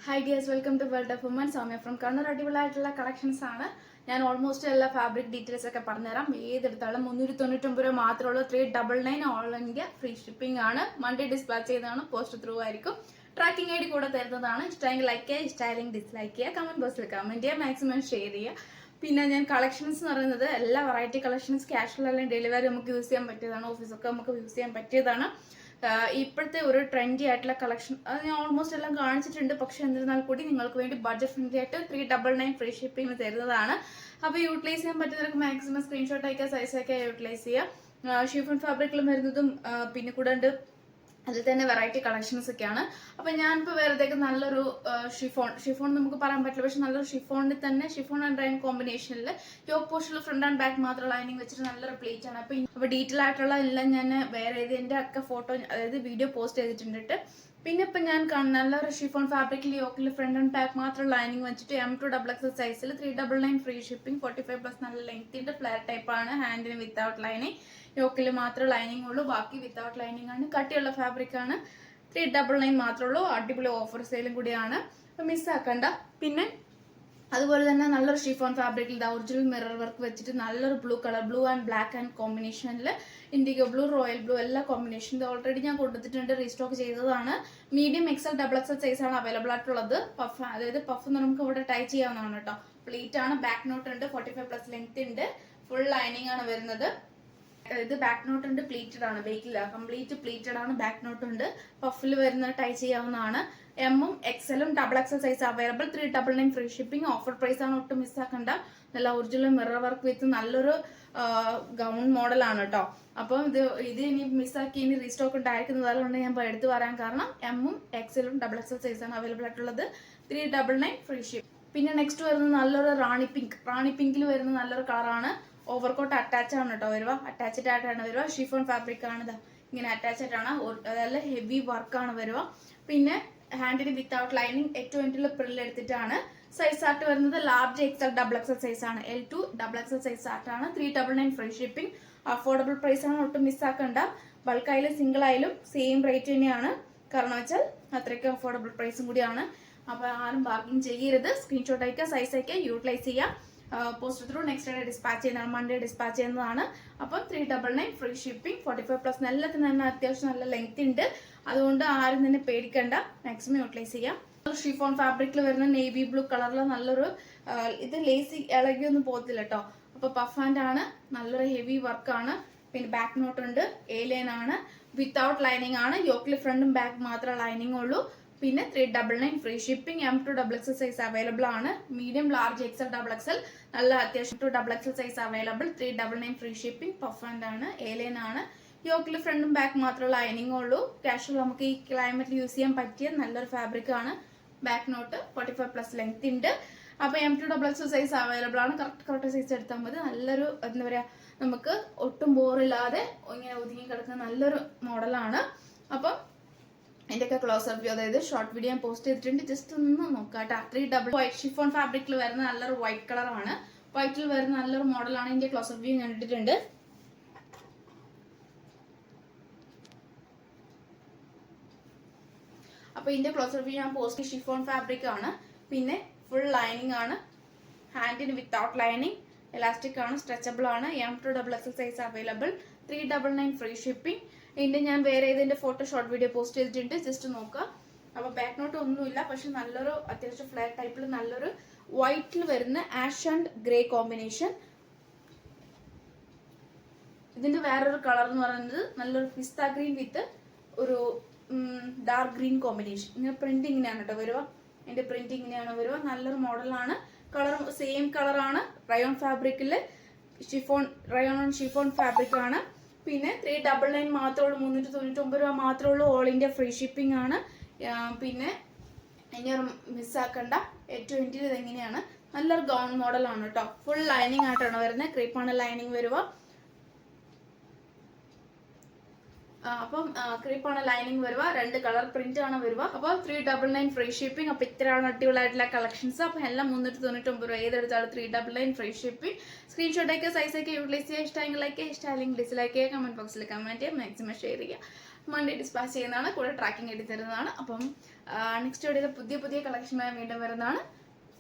Hi dears, welcome to World of Women. Soumya from Kannur. അടിപൊളിയായിട്ടുള്ള collections ആണ്. ഞാൻ almost എല്ലാ ഫാബ്രിക് ഡീറ്റെയിൽസ് ഒക്കെ പറഞ്ഞുതരാം. ഏതെടുത്താലും 399 രൂപ മാത്രമുള്ള 399 ഓൾ ഇന്ത്യ ഫ്രീ ഷിപ്പിംഗ് ആണ്. മൺഡേ ഡിസ്പാച്ച് ചെയ്തതാണ്, പോസ്റ്റ് ത്രൂ ആയിരിക്കും. ട്രാക്കിംഗ് ഐ ഡി കൂടെ തരുന്നതാണ്. ഇഷ്ടമെങ്കിൽ ലൈക്ക് ചെയ്യുക, ഇഷ്ടമായില്ലെങ്കിൽ ഡിസ്ലൈക്ക് ചെയ്യുക, കമന്റ് ബോക്സിൽ കമന്റ് ചെയ്യുക, മാക്സിമം ഷെയർ ചെയ്യുക. പിന്നെ ഞാൻ കളക്ഷൻസ് എന്ന് പറയുന്നത് എല്ലാ വെറൈറ്റി കളക്ഷൻസ് കാഷ്വൽ അല്ലെങ്കിൽ ഡെലിവറി നമുക്ക് യൂസ് ചെയ്യാൻ പറ്റിയതാണ്, ഓഫീസൊക്കെ നമുക്ക് യൂസ് ചെയ്യാൻ പറ്റിയതാണ്. ഇപ്പോഴത്തെ ഒരു ട്രെൻഡി ആയിട്ടുള്ള കളക്ഷൻ അത് ഞാൻ ഓൾമോസ്റ്റ് എല്ലാം കാണിച്ചിട്ടുണ്ട്. പക്ഷെ എന്നിരുന്നാൽ കൂടി നിങ്ങൾക്ക് വേണ്ടി ബഡ്ജറ്റ് ഫ്രണ്ട്ലി ആയിട്ട് 399 ഫ്രീ ഷിപ്പിംഗ് തരുന്നതാണ്. അപ്പോൾ യൂട്ടിലൈസ് ചെയ്യാൻ പറ്റുന്നവർക്ക് മാക്സിമം സ്ക്രീൻഷോട്ട് അയക്കുക, സൈസ് ഒക്കെ യൂട്ടിലൈസ് ചെയ്യുക. ഷിഫോൺ ഫാബ്രിക്കിലും വരുന്നതും പിന്നെ കൂടാണ്ട് അതിൽ തന്നെ വെറൈറ്റി കളക്ഷൻസ് ഒക്കെയാണ്. അപ്പൊ ഞാനിപ്പോൾ വെറുതെ നല്ലൊരു ഷിഫോൺ നമുക്ക് പറയാൻ പറ്റില്ല, പക്ഷെ നല്ലൊരു ഷിഫോണിൽ തന്നെ ഷിഫോൺ ആൻഡ് റൈൻ കോമ്പിനേഷനിൽ യോക്ക് പോർഷനിൽ ഫ്രണ്ട് ആൻഡ് ബാക്ക് മാത്രം ലൈനിങ് വെച്ചിട്ട് നല്ലൊരു പ്ലേറ്റ് ആണ്. അപ്പൊ ഡീറ്റെയിൽ ആയിട്ടുള്ള എല്ലാം ഞാൻ വേറെ ഇതിന്റെ ഒക്കെ ഫോട്ടോ, അതായത് വീഡിയോ പോസ്റ്റ് ചെയ്തിട്ടുണ്ട്. പിന്നെ ഇപ്പൊ ഞാൻ നല്ലൊരു ഷിഫോൺ ഫാബ്രിക്കിൽ യോക്കിൽ ഫ്രണ്ട് ആൻഡ് ബാക്ക് മാത്രം ലൈനിങ് വെച്ചിട്ട് M2XX സൈസിൽ 399 ഫ്രീ ഷിപ്പിംഗ് 45+ നല്ല ലെങ്ത്തിന്റെ ഫ്ലെയർ ടൈപ്പ് ആണ്. ഹാൻഡിന് വിത്തൗട്ട് ലൈനിങ്, യോക്കിൽ മാത്രം ലൈനിങ് ഉള്ളൂ, ബാക്കി വിത്തൗട്ട് ലൈനിങ് ആണ്. കട്ടിയുള്ള ഫാബ്രിക് ആണ്. 399 മാത്രമേ ഉള്ളൂ. അടിപൊളി ഓഫർ സെയിലും കൂടിയാണ്, അപ്പൊ മിസ്സാക്കണ്ട. പിന്നെ അതുപോലെ തന്നെ നല്ലൊരു ഷിഫോൺ ഫാബ്രിക്കിൽ ഒറിജിനൽ മിറർ വർക്ക് വെച്ചിട്ട് നല്ലൊരു blue colour, blue and black and കോമ്പിനേഷനിൽ ഇൻഡിഗോ ബ്ലൂ, റോയൽ ബ്ലൂ എല്ലാ കോമ്പിനേഷനും ഓൾറെഡി ഞാൻ കൊടുത്തിട്ടുണ്ട്, റീസ്റ്റോക്ക് ചെയ്തതാണ്. മീഡിയം XL XXL സൈസ് ആണ് അവൈലബിൾ ആയിട്ടുള്ളത്. പഫ്, അതായത് പഫ് നമുക്ക് ഇവിടെ ടൈ ചെയ്യാവുന്നതാണ് കേട്ടോ. പ്ലീറ്റ് ആണ്, ബാക്ക് നോട്ട് ഉണ്ട്, 45+ ലെങ്ത് ഉണ്ട്, ഫുൾ ലൈനിങ് ആണ് വരുന്നത്. ഇത് ബാക്ക് നോട്ട് ഉണ്ട്, പ്ലീറ്റഡ് ആണ്, ബേക്കില്ല, കംപ്ലീറ്റ് പ്ലീറ്റഡ് ആണ്, ബാക്ക് നോട്ട് ഉണ്ട്. പഫിൽ വരുന്ന ടൈ ചെയ്യാവുന്നതാണ്. എമ്മും XLും XXL size available. 399 free shipping. Offer price ആണ്, ഒട്ടും മിസ്സാക്കണ്ട. നല്ല ഒറിജിനൽ മിറർ വർക്ക് വിത്ത് നല്ലൊരു ഗൗൺ മോഡലാണ് കേട്ടോ. അപ്പം ഇത് ഇനി മിസ്സാക്കി ഇനി റീസ്റ്റോക്ക് ഉണ്ടായിരിക്കുന്നത്, അതുകൊണ്ട് ഞാൻ എടുത്തു പറയാൻ കാരണം എമ്മും XLും XXL സൈസ് ആണ് അവൈലബിൾ ആയിട്ടുള്ളത്. 399 ഫ്രീ ഷിപ്പ്. പിന്നെ നെക്സ്റ്റ് വരുന്നത് നല്ലൊരു റാണി പിങ്ക്. റാണി പിങ്കിൽ വരുന്ന നല്ലൊരു കളറാണ്. ഓവർകോട്ട് അറ്റാച്ച് ആണ് കേട്ടോ വരിക, അറ്റാച്ച്ഡ് ആയിട്ടാണ് വരിക. ഷിഫോൺ ഫാബ്രിക് ആണ്, ഇങ്ങനെ അറ്റാച്ച്ഡ് ആണ്, അതായത് ഹെവി വർക്കാണ് വരിക. പിന്നെ ഹാൻഡിന് വിത്തൗട്ട് ലൈനിങ് 820 പ്രിൽ എടുത്തിട്ടാണ്. സൈസ് ആർട്ട് വരുന്നത് ലാർജ് XL XXL സൈസ് ആണ്. L2 XXL സൈസ് ആർട്ടാണ്. 399 ഫ്രീ ഷിപ്പിംഗ്. അഫോർഡബിൾ പ്രൈസ് ആണ്, ഒട്ടും മിസ്സാക്കണ്ട. ബൾക്കായാലും സിംഗിൾ ആയാലും സെയിം റേറ്റ് തന്നെയാണ്, കാരണം വെച്ചാൽ അത്രയ്ക്ക് അഫോർഡബിൾ പ്രൈസും കൂടിയാണ്. അപ്പൊ ആരും ബാർഗിൻ ചെയ്യരുത്. സ്ക്രീൻഷോട്ട് അയക്കുക, സൈസ് അയക്കുക, യൂട്ടിലൈസ് ചെയ്യുക. Post through next day dispatch ചെയ്യുന്നതാണ്, മൺഡേ ഡിസ്പാച്ച് ചെയ്യുന്നതാണ്. അപ്പം 399 ഫ്രീ ഷിപ്പിംഗ്. 45+ എല്ലാത്തിനും തന്നെ അത്യാവശ്യം നല്ല ലെങ്ത് ഉണ്ട്, അതുകൊണ്ട് ആരും തന്നെ പേടിക്കണ്ട, മാക്സിമം യൂട്ടിലൈസ് ചെയ്യാം. ഷിഫോൺ ഫാബ്രിക്കിൽ വരുന്ന നേവി ബ്ലൂ കളറിൽ നല്ലൊരു ഇത് ലേസി ഇളകിയൊന്നും പോകത്തില്ല കേട്ടോ. അപ്പൊ പഫ് ഹാൻഡ് ആണ്, നല്ലൊരു ഹെവി വർക്കാണ്. പിന്നെ ബാക്ക് നോട്ട് ഉണ്ട്, എ ലൈൻ ആണ്, വിത്തൗട്ട് ലൈനിങ് ആണ്. യോക്കിൽ ഫ്രണ്ടും ബാക്ക് മാത്രമേ ലൈനിങ് ഉള്ളൂ. പിന്നെ 399 free shipping. M2XX size available ആണ്. മീഡിയം, ലാർജ്, XL XXL നല്ല അത്യാവശ്യം 2XXL size available. 399 free shipping. Puff hand ആണ്, എ ലൈൻ ആണ്. യോക്കിൽ ഫ്രണ്ടും ബാക്ക് മാത്രമേ ലൈനിങ് ഉള്ളൂ. കാഷ്വൽ നമുക്ക് ഈ ക്ലൈമറ്റിൽ യൂസ് ചെയ്യാൻ പറ്റിയ നല്ലൊരു ഫാബ്രിക് ആണ്. ബാക്ക് നോട്ട് 45+ ലെങ്ത് ഉണ്ട്. അപ്പൊ M2XX സൈസ് അവൈലബിൾ ആണ്. കറക്റ്റ് സൈസ് എടുത്താൽ മതി. നല്ലൊരു എന്താ പറയാ, നമുക്ക് ഒട്ടും ബോറില്ലാതെ ഇങ്ങനെ ഒതുങ്ങി കിടക്കുന്ന നല്ലൊരു മോഡലാണ്. അപ്പം അതിൻ്റെയൊക്കെ ക്ലോസ് അപ്പ് വ്യൂ, അതായത് ഷോർട്ട് വീഡിയോ ഞാൻ പോസ്റ്റ് ചെയ്തിട്ടുണ്ട്, ജസ്റ്റ് ഒന്ന് നോക്കാട്ടോ. 3 വൈറ്റ് ഷിഫോൺ ഫാബ്രിക്കിൽ വരുന്ന നല്ലൊരു വൈറ്റ് കളറാണ്. വൈറ്റിൽ വരുന്ന നല്ലൊരു മോഡലാണ്. ഇതിന്റെ ക്ലോസ് അപ്പ് വ്യൂ ഞാൻ ഇട്ടിട്ടുണ്ട്. അപ്പൊ ഇതിന്റെ ക്ലോസ് അപ്പ് വ്യൂ ഞാൻ പോസ്റ്റ്. ഷിഫോൺ ഫാബ്രിക് ആണ്, പിന്നെ ഫുൾ ലൈനിങ് ആണ്. ഹാൻഡിന് വിത്തൗട്ട് ലൈനിങ്, എലാസ്റ്റിക് ആണ്, സ്ട്രെച്ചബിൾ ആണ്. M2XX size available. 399 free shipping. ഇതിന്റെ ഞാൻ വേറെ ഇതിന്റെ ഫോട്ടോ ഷോർട്ട് വീഡിയോ പോസ്റ്റ് ചെയ്തിട്ടുണ്ട്, ജസ്റ്റ് നോക്കുക. അപ്പൊ ബാക്ക് നോട്ട് ഒന്നുമില്ല, പക്ഷെ നല്ലൊരു അത്യാവശ്യം ഫ്ലാറ്റ് ടൈപ്പിൽ നല്ലൊരു വൈറ്റിൽ വരുന്ന ആഷ് ആൻഡ് ഗ്രേ കോമ്പിനേഷൻ. ഇതിന്റെ വേറൊരു കളർ എന്ന് പറയുന്നത് നല്ലൊരു പിസ്ത ഗ്രീൻ വിത്ത് ഒരു ഡാർക്ക് ഗ്രീൻ കോമ്പിനേഷൻ. ഇങ്ങനെ പ്രിന്റ് ഇങ്ങനെയാണ് കേട്ടോ വരുക, അതിന്റെ പ്രിന്റ് ഇങ്ങനെയാണ് വരുക. നല്ലൊരു മോഡലാണ്. കളർ സെയിം കളറാണ്. റയോൺ ഫാബ്രിക്കില് ഷിഫോൺ ഫാബ്രിക് ആണ്. പിന്നെ 399 മാത്രമേ ഉള്ളൂ, 399 രൂപ മാത്രമേ ഉള്ളൂ. ഓൾ ഇന്ത്യ ഫ്രീ ഷിപ്പിംഗ് ആണ്. പിന്നെ ഇനി മിസ്സാക്കണ്ട. 820 ഇത് എങ്ങനെയാണ്, നല്ലൊരു ഗൗൺ മോഡലാണ് കേട്ടോ. ഫുൾ ലൈനിങ് ആയിട്ടാണ് വരുന്നത്, ക്രീപ്പാണ് ലൈനിങ് വരുക. അപ്പം ക്രീപ്പാണ് ലൈനിങ് വരുക. 2 കളർ പ്രിന്റ് ആണ് വരുക. അപ്പോൾ 399 ഫ്രീ ഷിപ്പിംഗ്. അപ്പൊ ഇത്രയാണ് അടിപൊളിയായിട്ടുള്ള കളക്ഷൻസ്. അപ്പൊ എല്ലാം 399 രൂപ. ഏതെടുത്താലും 399 ഫ്രീ ഷിപ്പിംഗ്. സ്ക്രീൻഷോട്ട് ഒക്കെ സൈസ് ഒക്കെ യൂട്ടിലൈസ് ചെയ്യുക. ഇഷ്ടമെങ്കിൽ ലൈക്ക് ചെയ്യുക, ഇഷ്ടമല്ലെങ്കിൽ ഡിസ്ലൈക്ക് ചെയ്യുക, കമന്റ് ബോക്സിൽ കമന്റ് ചെയ്യുക, മാക്സിമം ഷെയർ ചെയ്യുക. മൺഡേ ഡിസ്പാച്ച് ചെയ്യുന്നതാണ്, കൂടെ ട്രാക്കിംഗ് എടുത്ത് തരുന്നതാണ്. അപ്പം നെക്സ്റ്റ് വീഡിയോയിൽ പുതിയ കളക്ഷനുമായി വീണ്ടും വരുന്നതാണ്.